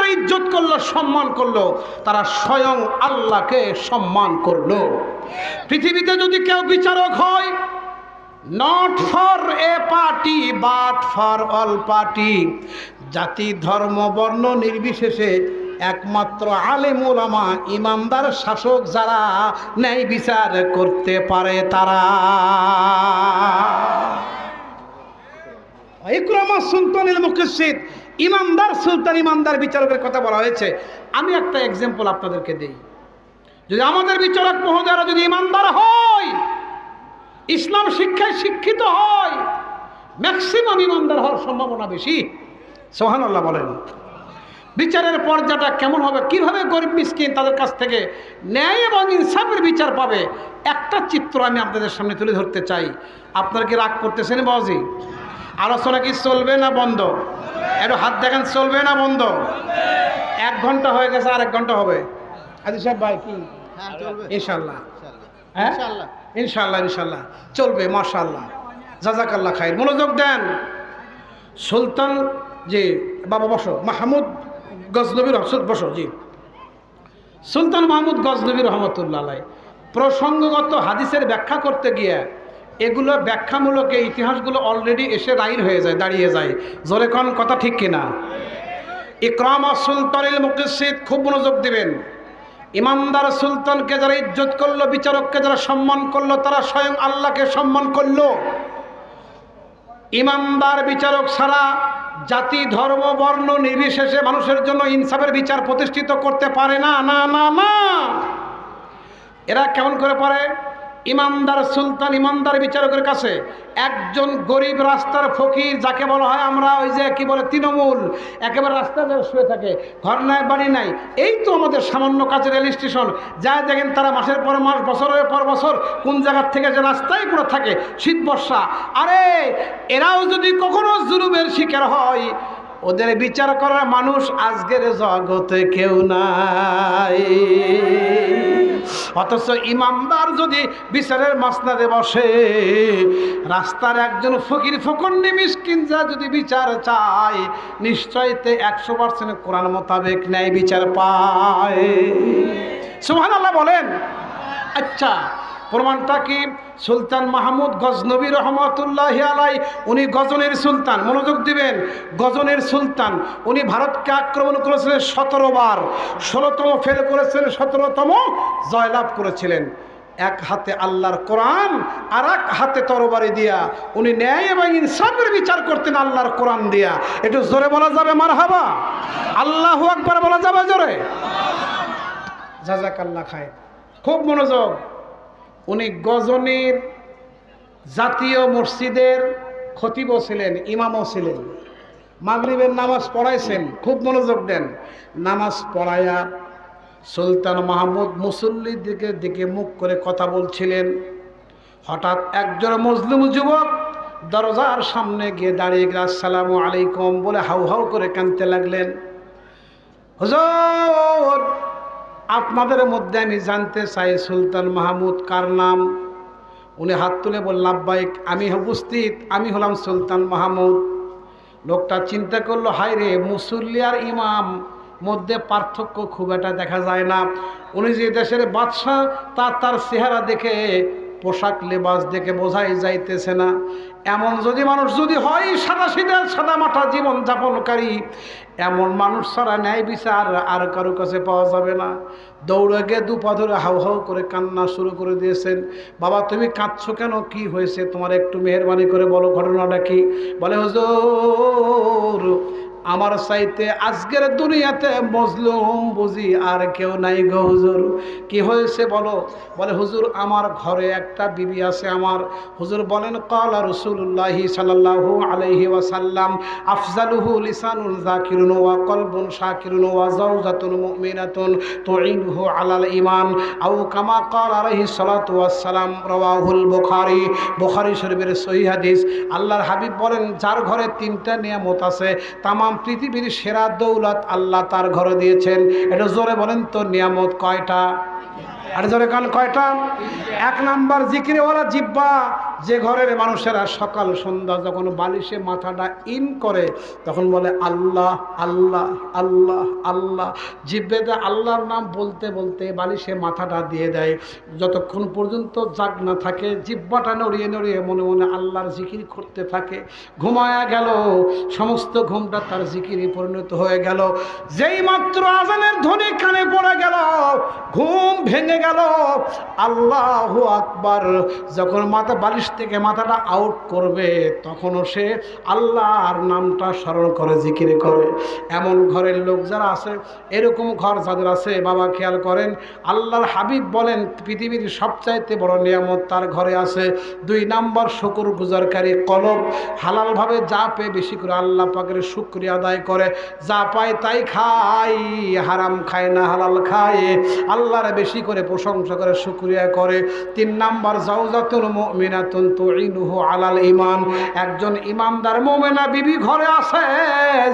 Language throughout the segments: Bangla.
যারা ইজ্জত করলো, সম্মান করলো, তারা স্বয়ং আল্লাহকে সম্মান করলো। পৃথিবীতে যদি কেউ বিচারক হয়, not for a party but for all party, জাতি ধর্ম বর্ণ নির্বিশেষে একমাত্র আলেম ওলামা ইমানদার শাসক যারা ন্যায় বিচার করতে পারে তারা। ইকরামা সুলতানুল মুকসিদ, ইমানদার সুলতান, ইমানদার বিচারকের কথা বলা হয়েছে। আমি একটা এক্সাম্পল আপনাদেরকে দিই। যদি আমাদের বিচারক মহোদয়রা যদি ইমানদার হয়, ইসলাম শিক্ষায় শিক্ষিত হয়, ম্যাক্সিমাম ইমানদার হওয়ার সম্ভাবনা বেশি। সুবহানাল্লাহ বলেন। বিচারের পর্যায়টা কেমন হবে, কিভাবে গরিব মিসকিন তাদের কাছ থেকে ন্যায় এবং ইনসাফের বিচার পাবে, একটা চিত্র আমি আপনাদের সামনে তুলে ধরতে চাই। আপনারা কি রাগ করতেছেন বাবাজি? আলোচনা কি চলবে না বন্ধ? একটু হাত দেখেন, চলবে না বন্ধ? 1 ঘন্টা হয়ে গেছে, আর 1 ঘন্টা হবে। আদি সাহেব ভাই কি ইনশাল্লাহ? হ্যাঁ ইনশাল্লাহ, ইনশাল্লাহ চলবে। মাশাআল্লাহ, জাযাকাল্লাহ খাইর। মনোযোগ দেন। সুলতান জি বাবা বসো, মাহমুদ গজনবী বসো জি। সুলতান মাহমুদ গজনবী রহমতুল্লাহ আলাইহি প্রসঙ্গগত হাদিসের ব্যাখ্যা করতে গিয়ে এগুলো ব্যাখ্যামূলক এই ইতিহাসগুলো অলরেডি এসে রাইর হয়ে যায়, দাঁড়িয়ে যায়। জোরে কোন কথা ঠিক কিনা? ইকরামা সুলতানুল মুকসিদ, খুব মনোযোগ দিবেন। ইমানদার সুলতানকে যারা ইজ্জত করলো, বিচারককে যারা সম্মান করলো, তারা স্বয়ং আল্লাহকে সম্মান করলো। ইমানদার বিচারক ছাড়া জাতি ধর্ম বর্ণ নির্বিশেষে মানুষের জন্য ইনসাফের বিচার প্রতিষ্ঠিত করতে পারে না। না না না, এরা কেমন করে পারে? ইমানদার সুলতান, ইমানদার বিচারকের কাছে একজন গরিব রাস্তার ফকির, যাকে বলা হয় আমরা ওই যে কি বলে তৃণমূল, একেবারে রাস্তায় শুয়ে থাকে, ঘর নাই বাড়ি নাই, এই তো আমাদের সামান্য কাছে রেল স্টেশন, যা দেখেন তারা মাসের পর মাস, বছরের পর বছর কোন জায়গার থেকে যে রাস্তায় পড়ে থাকে শীত বর্ষা। আরে এরাও যদি কখনো জুলুমের শিকার হয়, ওদের বিচার করার মানুষ আজকের জগতে কেউ নাই। অথচ ইমানদার যদি বিচারের মাসনাদে বসে, রাস্তার একজন ফকির ফকন্নি মিসকিন যা যদি বিচার চায়, নিশ্চয়তে 100% কোরআন মোতাবেক ন্যায় বিচার পায়। সুবহানাল্লাহ বলেন। আচ্ছা, প্রমাণটা কি? সুলতান মাহমুদ গজনবী রহমতুল্লাহি আলাইহি, উনি গজনের সুলতান। মনোযোগ দিবেন, গজনের সুলতান। উনি ভারতকে আক্রমণ করেছিলেন 17 বার, 16তম ফেল করেছিলেন, 17তম জয়লাভ করেছিলেন। এক হাতে আল্লাহর কোরআন, আর এক হাতে তরবারি দিয়া উনি ন্যায় এবং ইনসাফের বিচার করতেন আল্লাহর কোরআন দিয়া। একটু জোরে বলা যাবে মারহাবা? আল্লাহু আকবার বলা যাবে জোরে? জাযাকাল্লাহ খাইর। খুব মনোযোগ। উনি গজনীর জাতীয় মসজিদের খতিবও ছিলেন, ইমামও ছিলেন, মাগরিবের নামাজ পড়াইছেন। খুব মনোযোগ দেন। নামাজ পড়ায়া সুলতান মাহমুদ মুসল্লির দিকে মুখ করে কথা বলছিলেন। হঠাৎ একজন মুসলিম যুবক দরজার সামনে গিয়ে দাঁড়িয়ে গেল, আসসালামু আলাইকুম বলে হাউ হাউ করে কাঁদতে লাগলেন। হুজুর, আপনাদের মধ্যে আমি জানতে চাই সুলতান মাহমুদ কার নাম? উনি হাত তুলে বললেন, আব্বাইক, আমি উপস্থিত, আমি হলাম সুলতান মাহমুদ। লোকটা চিন্তা করলো, হায় রে, মুসল্লি আর ইমাম মধ্যে পার্থক্য খুব একটা দেখা যায় না। উনি যে দেশের বাদশাহ, তার চেহারা দেখে, পোশাক লেবাস দেখে বোঝাই যাইতেছে না। এমন যদি মানুষ যদি হয়, সাদা সিধা সাদা মাথা জীবন যাপনকারী, এমন মানুষ ছাড়া ন্যায় বিচার আর কারো কাছে পাওয়া যাবে না। দৌড়ে গিয়ে দুপা ধরে হাউ হাউ করে কান্না শুরু করে দিয়েছেন। বাবা, তুমি কাঁদছো কেন? কি হয়েছে তোমার? একটু মেহেরবানি করে বলো, ঘটনাটা কি? বলে, হুজুর, আমার চাইতে আজকের দুনিয়াতে মজলুম বুঝি আর কেউ নাই গো হুজুর। কি হয়েছে বলো? বলে, হুজুর, আমার ঘরে একটা বিবি আছে আমার। হুজুর বলেন, ক্বালা রাসূলুল্লাহি সাল্লাল্লাহু আলাইহি ওয়াসাল্লাম, আফজালুহু লিসানুন যাকিরুন ওয়া কলবুন শাকিরুন ওয়া যাওজাতুন মুমিনাতুন তুইনুহু আলাল ঈমান আও কামা ক্বালা আলাইহিস সালাতু ওয়াস সালাম। রাওয়াহুল বুখারী, বুখারী শরীফের সহিহ হাদিস। আল্লাহর হাবিব বলেন, যার ঘরে 3টা নিয়ামত আছে, তামাম পৃথিবীর সেরা দৌলত আল্লাহ তার ঘরে দিয়েছেন। এটা জোরে বলেন তো, নিয়ামত কয়টা? আর জোরে কান, কয়টা? 1 নাম্বার জিকিরওয়ালা জিহ্বা, যে ঘরের মানুষেরা সকাল সন্ধ্যা যখন বালিশে মাথাটা ইন করে তখন বলে আল্লাহ আল্লাহ আল্লাহ আল্লাহ, জিহ্বাতে আল্লাহর নাম বলতে বলতে বালিশে মাথাটা দিয়ে দেয়। যতক্ষণ পর্যন্ত জাগ না থাকে জিহ্বাটা নড়িয়ে নড়িয়ে মনে মনে আল্লাহর জিকির করতে থাকে। ঘুমায়া গেল, সমস্ত ঘুমটা তার জিকিরে পরিণত হয়ে গেল। যেই মাত্র আজানের ধ্বনি কানে পড়ে গেল, ঘুম ভেঙে গেল। আল্লাহু আকবার, যখন মাথা বালিশ থেকে মাথাটা আউট করবে তখনও সে আল্লাহর নামটা স্মরণ করে, জিকির করে। এমন ঘরের লোক যারা আছে, এরকম ঘর যাদের আছে বাবা খেয়াল করেন, আল্লাহর হাবিব বলেন পৃথিবীর সবচাইতে বড় নিয়ামত তার ঘরে আছে। 2 নাম্বার শুকর গুজারকারী কলব, হালালভাবে যা পেয়ে বেশি করে আল্লাহ পাকের শুকরিয়া আদায় করে, যা পায় তাই খায়, হারাম খায় না হালাল খায়, আল্লাহর বেশি করে প্রশংসা করে শুকরিয়া করে। 3 নাম্বার জাওজাতুল মুমিনাতুন তুইনুহু আলাল ঈমান, একজন ইমানদার মুমিনা বিবি ঘরে আছে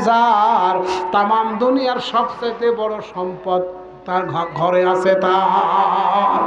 যার তামাম দুনিয়ার সবচেয়ে বড় সম্পদ তার ঘরে আছে তার।